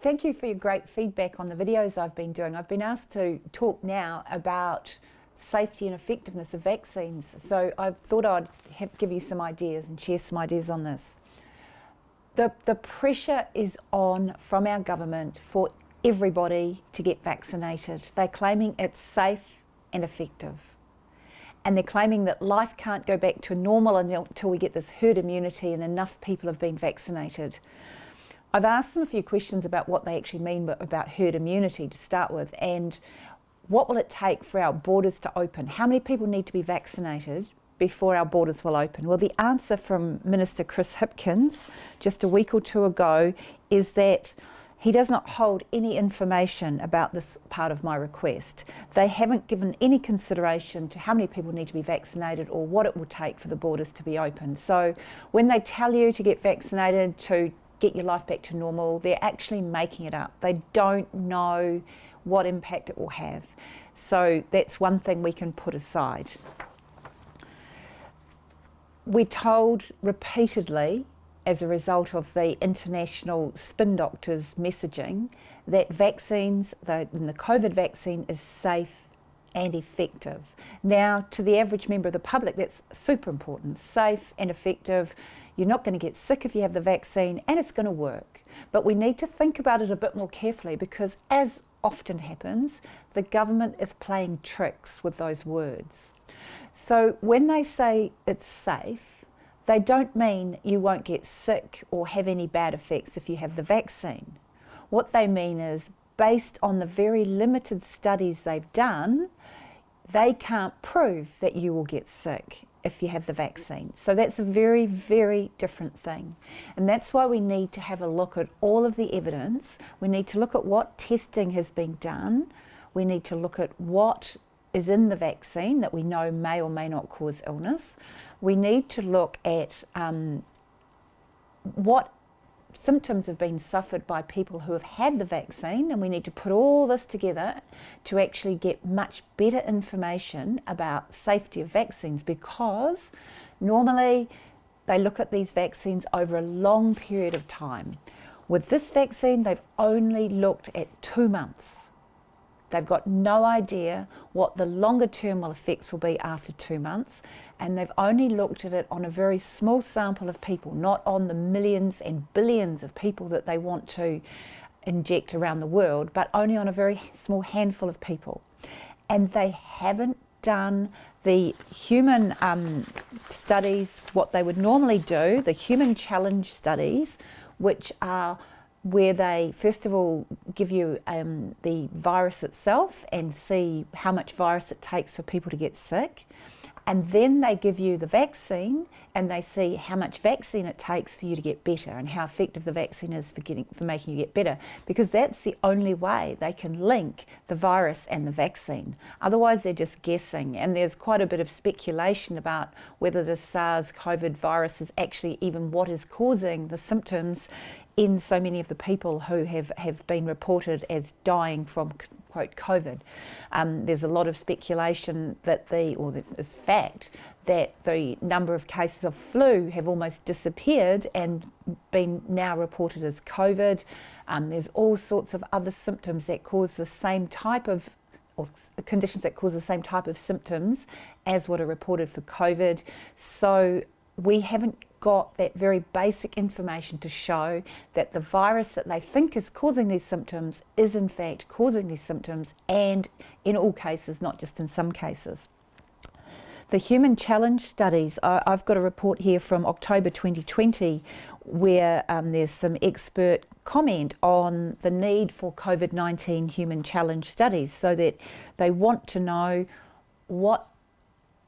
Thank you for your great feedback on the videos I've been doing. I've been asked to talk now about safety and effectiveness of vaccines. So I thought I'd give you some ideas and share some ideas on this. The pressure is on from our government for everybody to get vaccinated. They're claiming it's safe and effective. And they're claiming that life can't go back to normal until we get this herd immunity and enough people have been vaccinated. I've asked them a few questions about what they actually mean about herd immunity to start with, and what will it take for our borders to open? How many people need to be vaccinated before our borders will open? Well, the answer from Minister Chris Hipkins just a week or two ago is that he does not hold any information about this part of my request. They haven't given any consideration to how many people need to be vaccinated or what it will take for the borders to be open. So when they tell you to get vaccinated to get your life back to normal, they're actually making it up. They don't know what impact it will have. So that's one thing we can put aside. We're told repeatedly, as a result of the international spin doctors' messaging, that vaccines, the COVID vaccine, is safe and effective. Now, to the average member of the public, that's super important. Safe and effective. You're not going to get sick if you have the vaccine, and it's going to work. But we need to think about it a bit more carefully, because as often happens, the government is playing tricks with those words. So when they say it's safe, they don't mean you won't get sick or have any bad effects if you have the vaccine. What they mean is, based on the very limited studies they've done, they can't prove that you will get sick if you have the vaccine. So that's a very, very different thing. And that's why we need to have a look at all of the evidence. We need to look at what testing has been done. We need to look at what is in the vaccine that we know may or may not cause illness. We need to look at what symptoms have been suffered by people who have had the vaccine, and we need to put all this together to actually get much better information about safety of vaccines, because normally they look at these vaccines over a long period of time. With this vaccine, they've only looked at 2 months. They've got no idea what the longer term effects will be after 2 months, and they've only looked at it on a very small sample of people, not on the millions and billions of people that they want to inject around the world, but only on a very small handful of people. And they haven't done the human studies, what they would normally do, the human challenge studies, which are where they first of all give you the virus itself and see how much virus it takes for people to get sick. And then they give you the vaccine and they see how much vaccine it takes for you to get better and how effective the vaccine is for making you get better, because that's the only way they can link the virus and the vaccine. Otherwise they're just guessing, and there's quite a bit of speculation about whether the SARS-CoV virus is actually even what is causing the symptoms in so many of the people who have been reported as dying from, quote, COVID. There's a lot of speculation that it's fact that the number of cases of flu have almost disappeared and been now reported as COVID. There's all sorts of other symptoms that cause the same type of, or conditions that cause the same type of symptoms as what are reported for COVID. So we haven't got that very basic information to show that the virus that they think is causing these symptoms is in fact causing these symptoms, and in all cases, not just in some cases. The human challenge studies, I've got a report here from October 2020 where there's some expert comment on the need for COVID-19 human challenge studies, so that they want to know what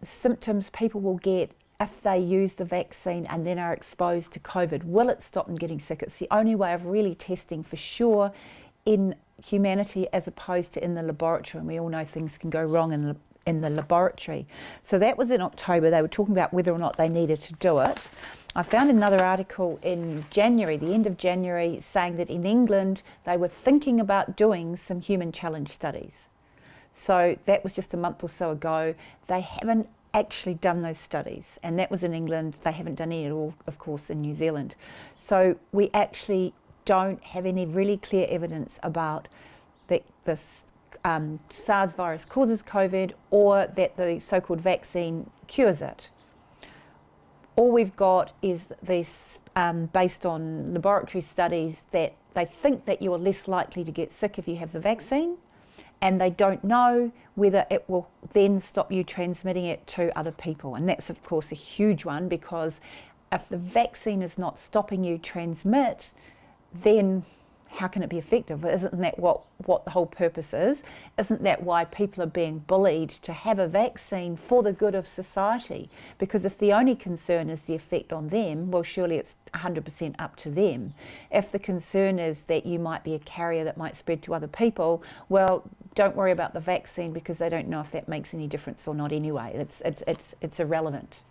symptoms people will get if they use the vaccine and then are exposed to COVID. Will it stop them getting sick? It's the only way of really testing for sure in humanity as opposed to in the laboratory, and we all know things can go wrong in the laboratory. So that was in October. They were talking about whether or not they needed to do it. I found another article in January, the end of January, saying that in England they were thinking about doing some human challenge studies. So that was just a month or so ago. They haven't actually done those studies, and that was in England. They haven't done any at all, of course, in New Zealand. So we actually don't have any really clear evidence about that this SARS virus causes COVID or that the so-called vaccine cures it. All we've got is this, based on laboratory studies, that they think that you're less likely to get sick if you have the vaccine, and they don't know whether it will then stop you transmitting it to other people. And that's, of course, a huge one, because if the vaccine is not stopping you transmit, then how can it be effective? Isn't that what the whole purpose is? Isn't that why people are being bullied to have a vaccine for the good of society? Because if the only concern is the effect on them, well, surely it's 100% up to them. If the concern is that you might be a carrier that might spread to other people, well, don't worry about the vaccine, because they don't know if that makes any difference or not anyway. It's irrelevant.